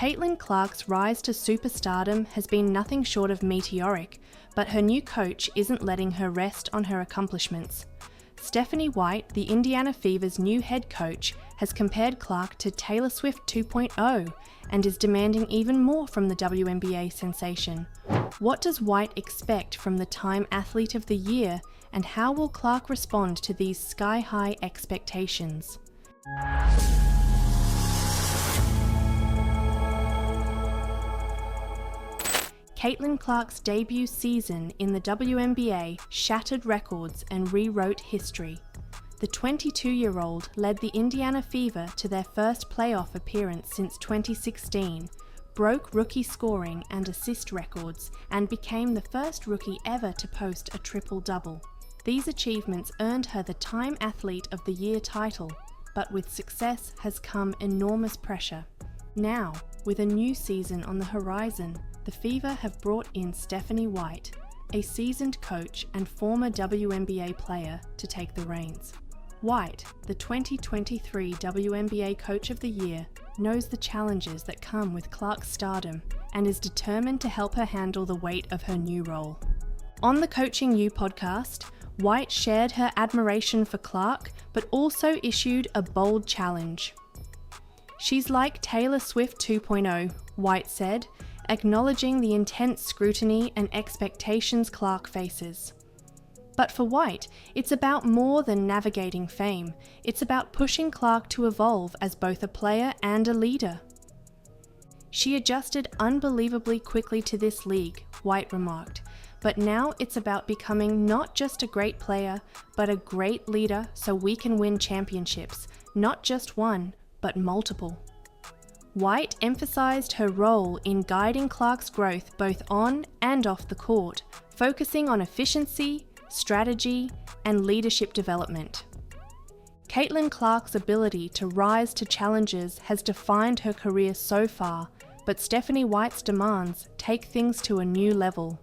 Caitlin Clark's rise to superstardom has been nothing short of meteoric, but her new coach isn't letting her rest on her accomplishments. Stephanie White, the Indiana Fever's new head coach, has compared Clark to Taylor Swift 2.0 and is demanding even more from the WNBA sensation. What does White expect from the Time Athlete of the Year, and how will Clark respond to these sky-high expectations? Caitlin Clark's debut season in the WNBA shattered records and rewrote history. The 22-year-old led the Indiana Fever to their first playoff appearance since 2016, broke rookie scoring and assist records, and became the first rookie ever to post a triple-double. These achievements earned her the Time Athlete of the Year title, but with success has come enormous pressure. Now, with a new season on the horizon, the Fever have brought in Stephanie White, a seasoned coach and former WNBA player, to take the reins. White, the 2023 WNBA Coach of the Year, knows the challenges that come with Clark's stardom and is determined to help her handle the weight of her new role. On the Coaching You podcast, White shared her admiration for Clark, but also issued a bold challenge. "She's like Taylor Swift 2.0, White said, acknowledging the intense scrutiny and expectations Clark faces. But for White, it's about more than navigating fame. It's about pushing Clark to evolve as both a player and a leader. "She adjusted unbelievably quickly to this league," White remarked, "but now it's about becoming not just a great player, but a great leader so we can win championships, not just one, but multiple." White emphasized her role in guiding Clark's growth both on and off the court, focusing on efficiency, strategy, and leadership development. Caitlin Clark's ability to rise to challenges has defined her career so far, but Stephanie White's demands take things to a new level.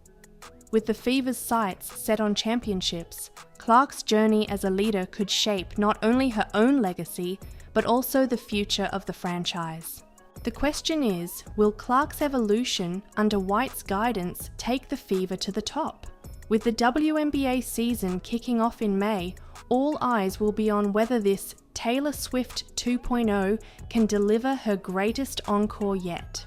With the Fever's sights set on championships, Clark's journey as a leader could shape not only her own legacy, but also the future of the franchise. The question is, will Clark's evolution under White's guidance take the Fever to the top? With the WNBA season kicking off in May, all eyes will be on whether this Taylor Swift 2.0 can deliver her greatest encore yet.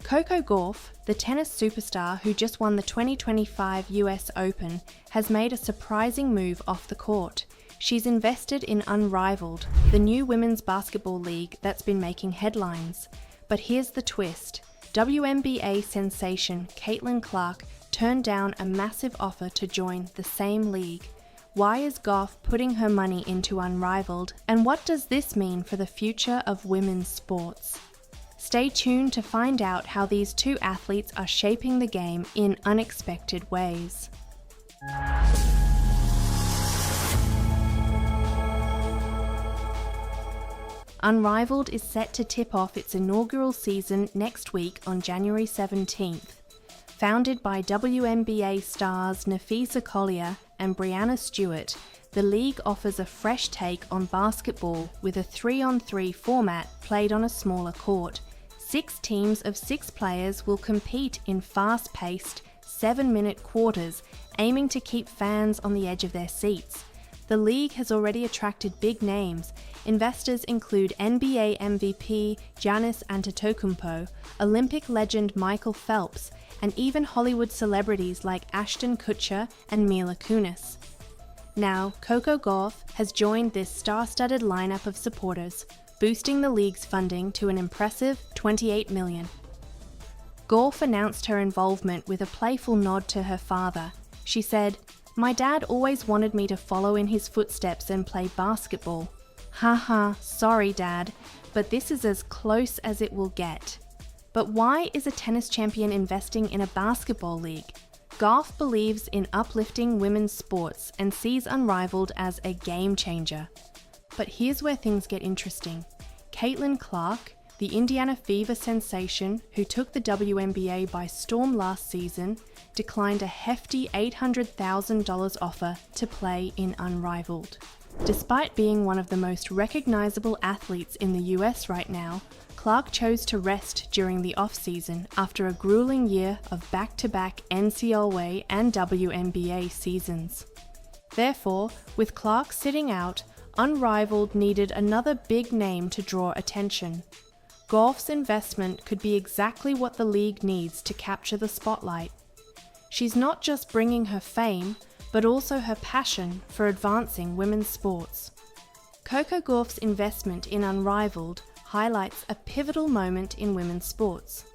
Coco Gauff, the tennis superstar who just won the 2025 US Open, has made a surprising move off the court. She's invested in Unrivaled, the new women's basketball league that's been making headlines. But here's the twist. WNBA sensation Caitlin Clark turned down a massive offer to join the same league. Why is Gauff putting her money into Unrivaled, and what does this mean for the future of women's sports? Stay tuned to find out how these two athletes are shaping the game in unexpected ways. Unrivaled is set to tip off its inaugural season next week on January 17th. Founded by WNBA stars Nafisa Collier and Brianna Stewart, the league offers a fresh take on basketball with a 3-on-3 format played on a smaller court. 6 teams of 6 players will compete in fast-paced, 7-minute quarters, aiming to keep fans on the edge of their seats. The league has already attracted big names. Investors include NBA MVP Giannis Antetokounmpo, Olympic legend Michael Phelps, and even Hollywood celebrities like Ashton Kutcher and Mila Kunis. Now, Coco Gauff has joined this star-studded lineup of supporters, boosting the league's funding to an impressive $28 million. Gauff announced her involvement with a playful nod to her father. She said, "My dad always wanted me to follow in his footsteps and play basketball. Haha, sorry dad, but this is as close as it will get." But why is a tennis champion investing in a basketball league? Gauff believes in uplifting women's sports and sees Unrivaled as a game changer. But here's where things get interesting. Caitlin Clark, the Indiana Fever sensation, who took the WNBA by storm last season, declined a hefty $800,000 offer to play in Unrivaled. Despite being one of the most recognizable athletes in the US right now, Clark chose to rest during the off-season after a grueling year of back-to-back NCAA and WNBA seasons. Therefore, with Clark sitting out, Unrivaled needed another big name to draw attention. Golf's investment could be exactly what the league needs to capture the spotlight. She's not just bringing her fame, but also her passion for advancing women's sports. Coco Gauff's investment in Unrivaled highlights a pivotal moment in women's sports.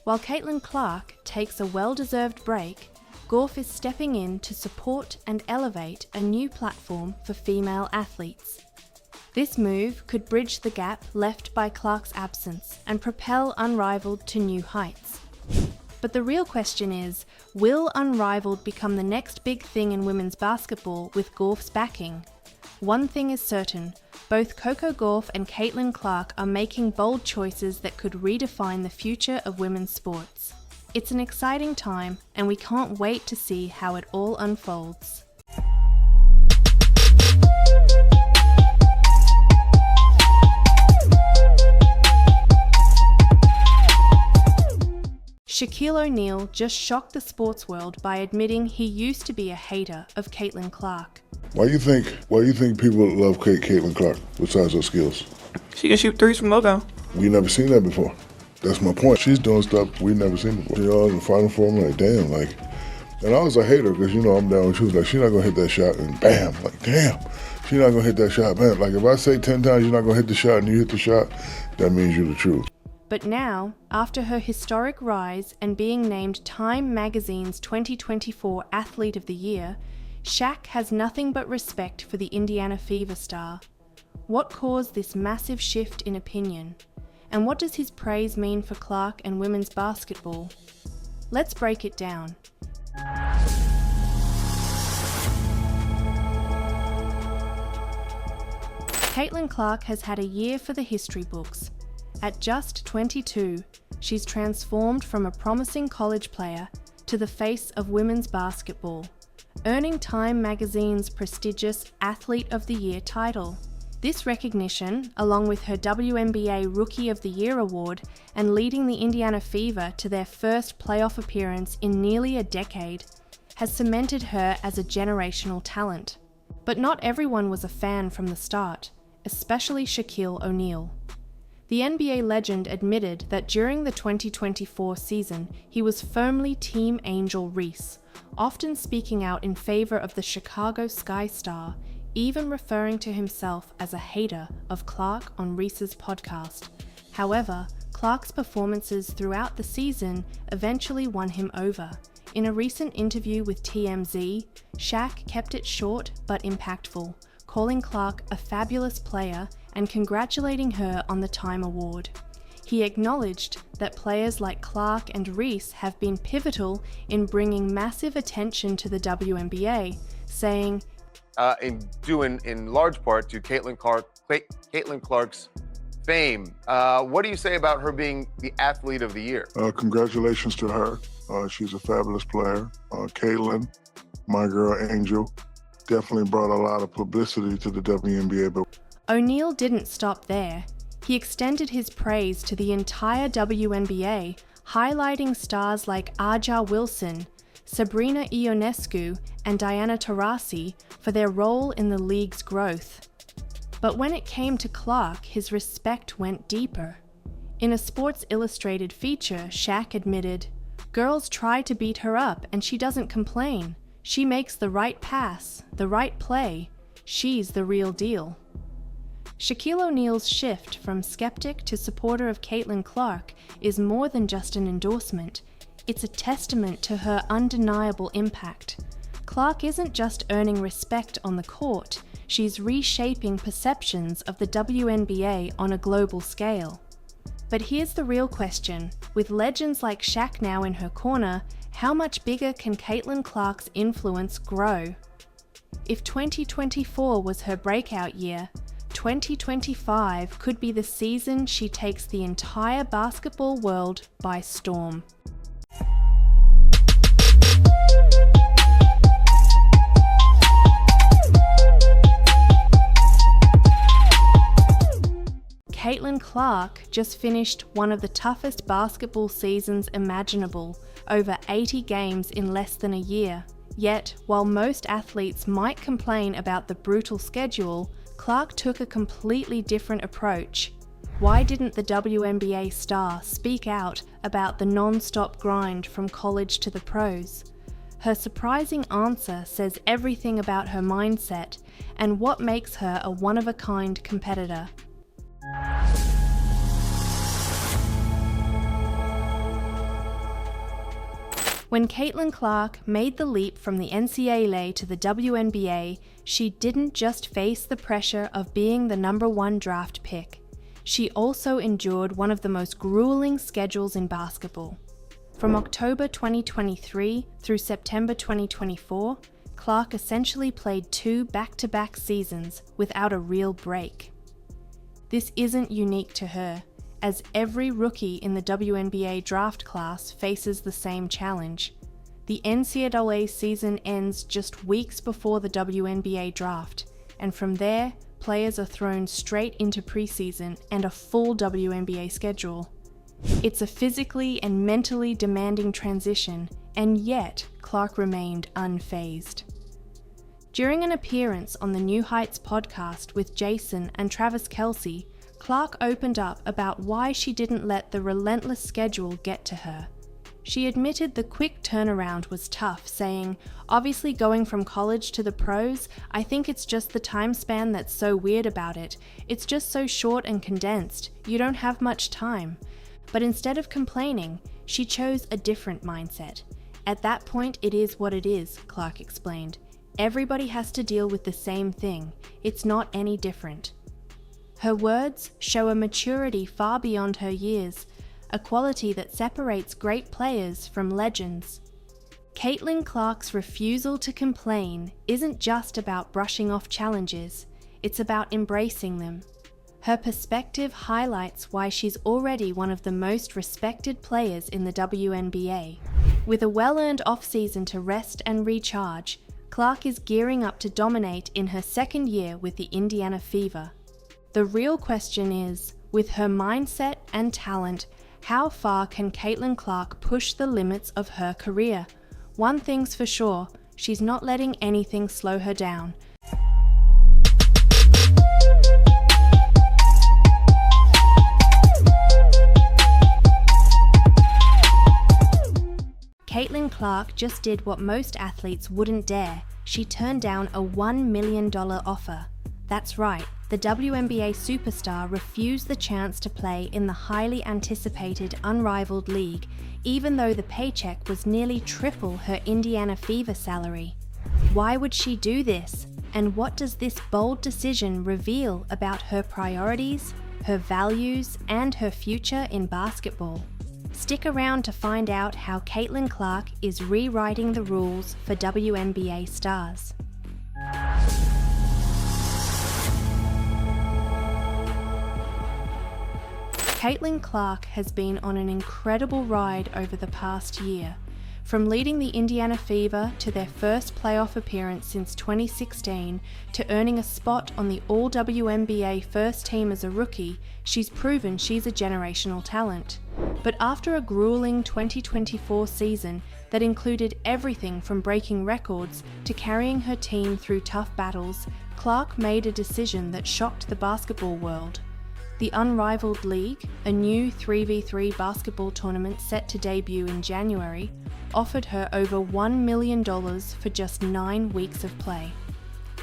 While Caitlin Clark takes a well-deserved break, Gauff is stepping in to support and elevate a new platform for female athletes. This move could bridge the gap left by Clark's absence and propel Unrivaled to new heights. But the real question is, will Unrivaled become the next big thing in women's basketball with Gauff's backing? One thing is certain, both Coco Gauff and Caitlin Clark are making bold choices that could redefine the future of women's sports. It's an exciting time, and we can't wait to see how it all unfolds. Shaquille O'Neal just shocked the sports world by admitting he used to be a hater of Caitlin Clark. Why do you think people love Caitlin Clark besides her skills? She can shoot threes from logo. We never seen that before. That's my point. She's doing stuff we never seen before. You know, in the Final Four, I'm like, damn, like, and I was a hater because, you know, I'm down with you. Like, she's not going to hit that shot, and bam, like, damn, she's not going to hit that shot, man. Like, if I say 10 times you're not going to hit the shot and you hit the shot, that means you're the truth. But now, after her historic rise and being named Time Magazine's 2024 Athlete of the Year, Shaq has nothing but respect for the Indiana Fever star. What caused this massive shift in opinion? And what does his praise mean for Clark and women's basketball? Let's break it down. Caitlin Clark has had a year for the history books. At just 22, she's transformed from a promising college player to the face of women's basketball, earning Time Magazine's prestigious Athlete of the Year title. This recognition, along with her WNBA Rookie of the Year award and leading the Indiana Fever to their first playoff appearance in nearly a decade, has cemented her as a generational talent. But not everyone was a fan from the start, especially Shaquille O'Neal. The NBA legend admitted that during the 2024 season, he was firmly Team Angel Reese, often speaking out in favor of the Chicago Sky Star, even referring to himself as a hater of Clark on Reese's podcast. However, Clark's performances throughout the season eventually won him over. In a recent interview with TMZ, Shaq kept it short but impactful, calling Clark a fabulous player and congratulating her on the Time Award. He acknowledged that players like Clark and Reese have been pivotal in bringing massive attention to the WNBA, saying, in large part to Caitlin Clark's fame. What do you say about her being the Athlete of the Year? Congratulations to her. She's a fabulous player. Caitlin, my girl Angel, definitely brought a lot of publicity to the WNBA. But O'Neal didn't stop there. He extended his praise to the entire WNBA, highlighting stars like Aja Wilson, Sabrina Ionescu, and Diana Taurasi for their role in the league's growth. But when it came to Clark, his respect went deeper. In a Sports Illustrated feature, Shaq admitted, "Girls try to beat her up and she doesn't complain. She makes the right pass, the right play. She's the real deal." Shaquille O'Neal's shift from skeptic to supporter of Caitlin Clark is more than just an endorsement. It's a testament to her undeniable impact. Clark isn't just earning respect on the court, she's reshaping perceptions of the WNBA on a global scale. But here's the real question. With legends like Shaq now in her corner, how much bigger can Caitlin Clark's influence grow? If 2024 was her breakout year, 2025 could be the season she takes the entire basketball world by storm. Caitlin Clark just finished one of the toughest basketball seasons imaginable, over 80 games in less than a year. Yet, while most athletes might complain about the brutal schedule, Clark took a completely different approach. Why didn't the WNBA star speak out about the non-stop grind from college to the pros? Her surprising answer says everything about her mindset and what makes her a one-of-a-kind competitor. When Caitlin Clark made the leap from the NCAA to the WNBA, she didn't just face the pressure of being the #1 draft pick. She also endured one of the most grueling schedules in basketball. From October 2023 through September 2024, Clark essentially played 2 back-to-back seasons without a real break. This isn't unique to her, as every rookie in the WNBA draft class faces the same challenge. The NCAA season ends just weeks before the WNBA draft, and from there, players are thrown straight into preseason and a full WNBA schedule. It's a physically and mentally demanding transition, and yet Clark remained unfazed. During an appearance on the New Heights podcast with Jason and Travis Kelce, Clark opened up about why she didn't let the relentless schedule get to her. She admitted the quick turnaround was tough, saying, "Obviously going from college to the pros, I think it's just the time span that's so weird about it. It's just so short and condensed. You don't have much time." But instead of complaining, she chose a different mindset. "At that point, it is what it is," Clark explained. "Everybody has to deal with the same thing. It's not any different." Her words show a maturity far beyond her years, a quality that separates great players from legends. Caitlin Clark's refusal to complain isn't just about brushing off challenges, it's about embracing them. Her perspective highlights why she's already one of the most respected players in the WNBA. With a well-earned off-season to rest and recharge, Clark is gearing up to dominate in her second year with the Indiana Fever. The real question is, with her mindset and talent, how far can Caitlin Clark push the limits of her career? One thing's for sure, she's not letting anything slow her down. Caitlin Clark just did what most athletes wouldn't dare. She turned down a $1 million offer. That's right, the WNBA superstar refused the chance to play in the highly anticipated unrivaled league, even though the paycheck was nearly triple her Indiana Fever salary. Why would she do this? And what does this bold decision reveal about her priorities, her values, and her future in basketball? Stick around to find out how Caitlin Clark is rewriting the rules for WNBA stars. Caitlin Clark has been on an incredible ride over the past year. From leading the Indiana Fever to their first playoff appearance since 2016 to earning a spot on the All-WNBA first team as a rookie, she's proven she's a generational talent. But after a grueling 2024 season that included everything from breaking records to carrying her team through tough battles, Clark made a decision that shocked the basketball world. The Unrivaled League, a new 3v3 basketball tournament set to debut in January, offered her over $1 million for just 9 weeks of play.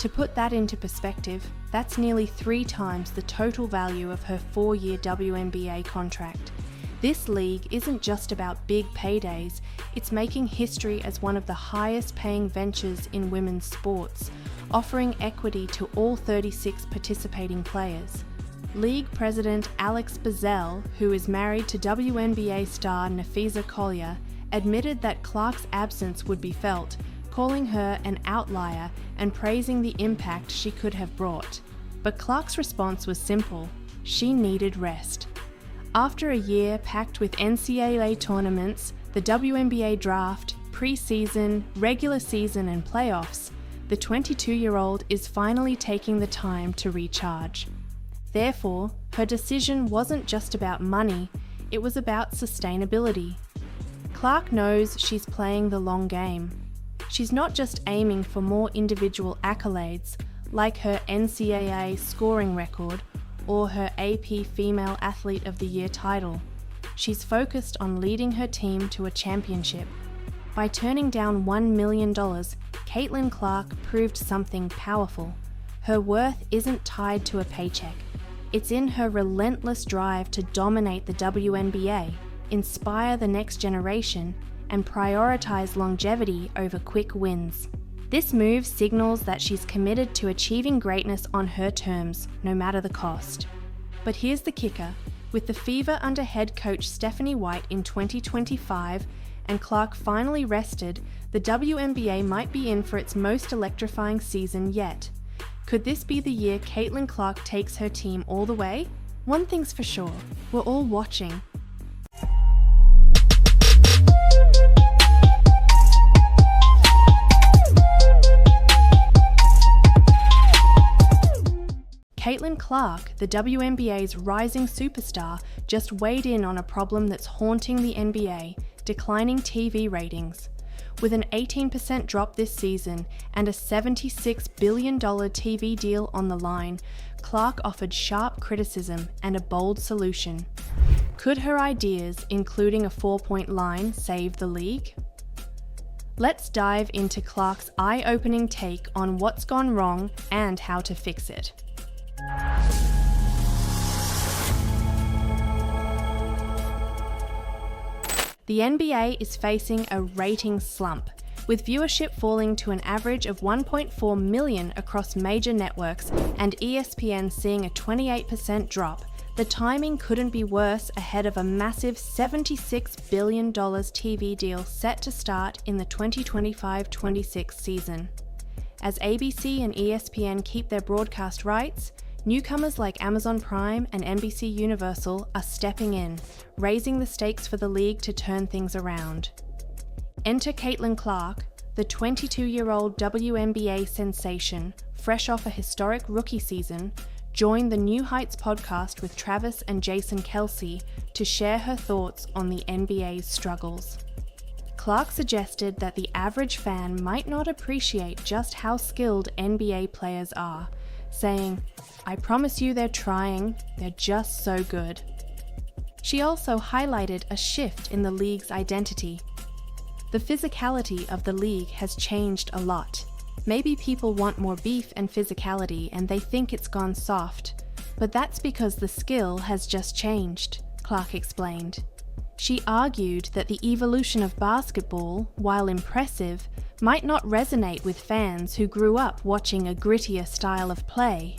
To put that into perspective, that's nearly 3 times the total value of her 4-year WNBA contract. This league isn't just about big paydays, it's making history as one of the highest paying ventures in women's sports, offering equity to all 36 participating players. League President Alex Bazell, who is married to WNBA star Nafisa Collier, admitted that Clark's absence would be felt, calling her an outlier and praising the impact she could have brought. But Clark's response was simple: she needed rest. After a year packed with NCAA tournaments, the WNBA draft, preseason, regular season, and playoffs, the 22-year-old is finally taking the time to recharge. Therefore, her decision wasn't just about money, it was about sustainability. Clark knows she's playing the long game. She's not just aiming for more individual accolades, like her NCAA scoring record or her AP Female Athlete of the Year title. She's focused on leading her team to a championship. By turning down $1 million, Caitlin Clark proved something powerful. Her worth isn't tied to a paycheck. It's in her relentless drive to dominate the WNBA, inspire the next generation, and prioritize longevity over quick wins. This move signals that she's committed to achieving greatness on her terms, no matter the cost. But here's the kicker. With the Fever under head coach Stephanie White in 2025 and Clark finally rested, the WNBA might be in for its most electrifying season yet. Could this be the year Caitlin Clark takes her team all the way? One thing's for sure, we're all watching. Caitlin Clark, the WNBA's rising superstar, just weighed in on a problem that's haunting the NBA: declining TV ratings. With an 18% drop this season and a $76 billion TV deal on the line, Clark offered sharp criticism and a bold solution. Could her ideas, including a 4-point line, save the league? Let's dive into Clark's eye-opening take on what's gone wrong and how to fix it. The NBA is facing a ratings slump, with viewership falling to an average of 1.4 million across major networks and ESPN seeing a 28% drop. The timing couldn't be worse ahead of a massive $76 billion TV deal set to start in the 2025-26 season. As ABC and ESPN keep their broadcast rights, newcomers like Amazon Prime and NBC Universal are stepping in, raising the stakes for the league to turn things around. Enter Caitlin Clark, the 22-year-old WNBA sensation, fresh off a historic rookie season, joined the New Heights podcast with Travis and Jason Kelsey to share her thoughts on the NBA's struggles. Clark suggested that the average fan might not appreciate just how skilled NBA players are, saying, "I promise you they're trying, they're just so good." She also highlighted a shift in the league's identity. The physicality of the league has changed a lot. Maybe people want more beef and physicality and they think it's gone soft, but that's because the skill has just changed, Clark explained. She argued that the evolution of basketball, while impressive, might not resonate with fans who grew up watching a grittier style of play.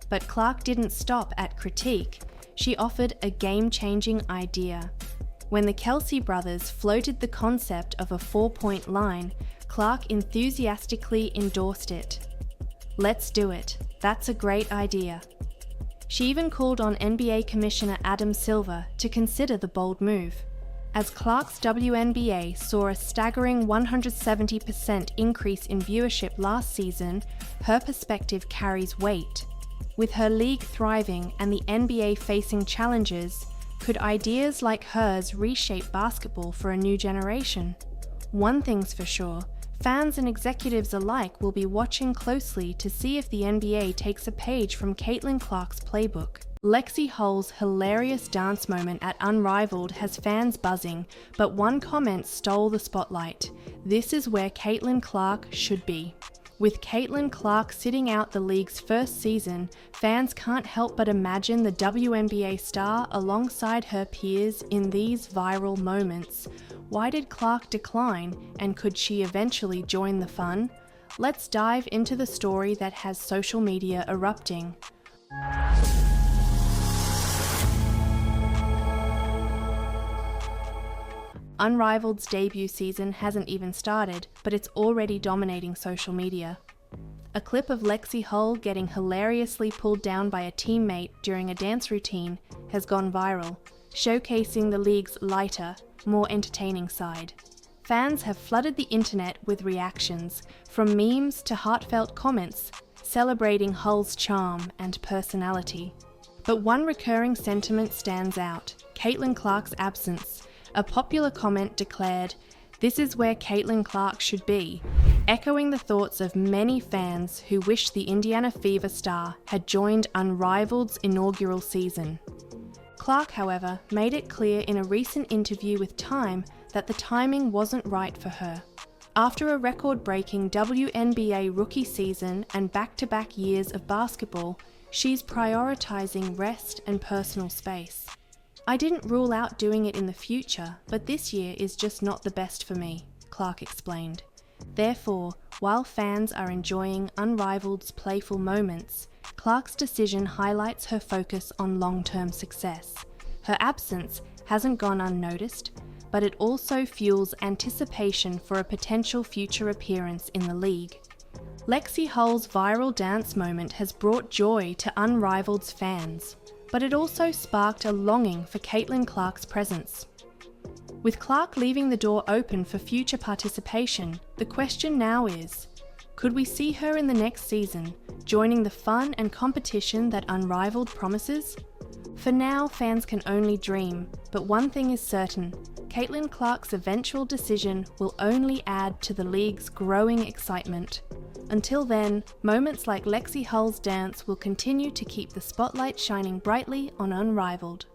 But Clark didn't stop at critique. She offered a game-changing idea. When the Kelsey brothers floated the concept of a 4-point line, Clark enthusiastically endorsed it. "Let's do it. That's a great idea." She even called on NBA Commissioner Adam Silver to consider the bold move. As Clark's WNBA saw a staggering 170% increase in viewership last season, her perspective carries weight. With her league thriving and the NBA facing challenges, could ideas like hers reshape basketball for a new generation? One thing's for sure, fans and executives alike will be watching closely to see if the NBA takes a page from Caitlin Clark's playbook. Lexi Hull's hilarious dance moment at Unrivaled has fans buzzing, but one comment stole the spotlight. "This is where Caitlin Clark should be." With Caitlin Clark sitting out the league's first season, fans can't help but imagine the WNBA star alongside her peers in these viral moments. Why did Clark decline, and could she eventually join the fun? Let's dive into the story that has social media erupting. Unrivaled's debut season hasn't even started, but it's already dominating social media. A clip of Lexi Hull getting hilariously pulled down by a teammate during a dance routine has gone viral, showcasing the league's lighter, more entertaining side. Fans have flooded the internet with reactions, from memes to heartfelt comments, celebrating Hull's charm and personality. But one recurring sentiment stands out: Caitlin Clark's absence. A popular comment declared, "This is where Caitlin Clark should be," echoing the thoughts of many fans who wish the Indiana Fever star had joined Unrivaled's inaugural season. Clark, however, made it clear in a recent interview with Time that the timing wasn't right for her. After a record-breaking WNBA rookie season and back-to-back years of basketball, she's prioritizing rest and personal space. "I didn't rule out doing it in the future, but this year is just not the best for me," Clark explained. Therefore, while fans are enjoying Unrivaled's playful moments, Clark's decision highlights her focus on long-term success. Her absence hasn't gone unnoticed, but it also fuels anticipation for a potential future appearance in the league. Lexi Hull's viral dance moment has brought joy to Unrivaled's fans, but it also sparked a longing for Caitlin Clark's presence. With Clark leaving the door open for future participation, the question now is, could we see her in the next season, joining the fun and competition that Unrivaled promises? For now, fans can only dream, but one thing is certain: Caitlin Clark's eventual decision will only add to the league's growing excitement. Until then, moments like Lexi Hull's dance will continue to keep the spotlight shining brightly on Unrivaled.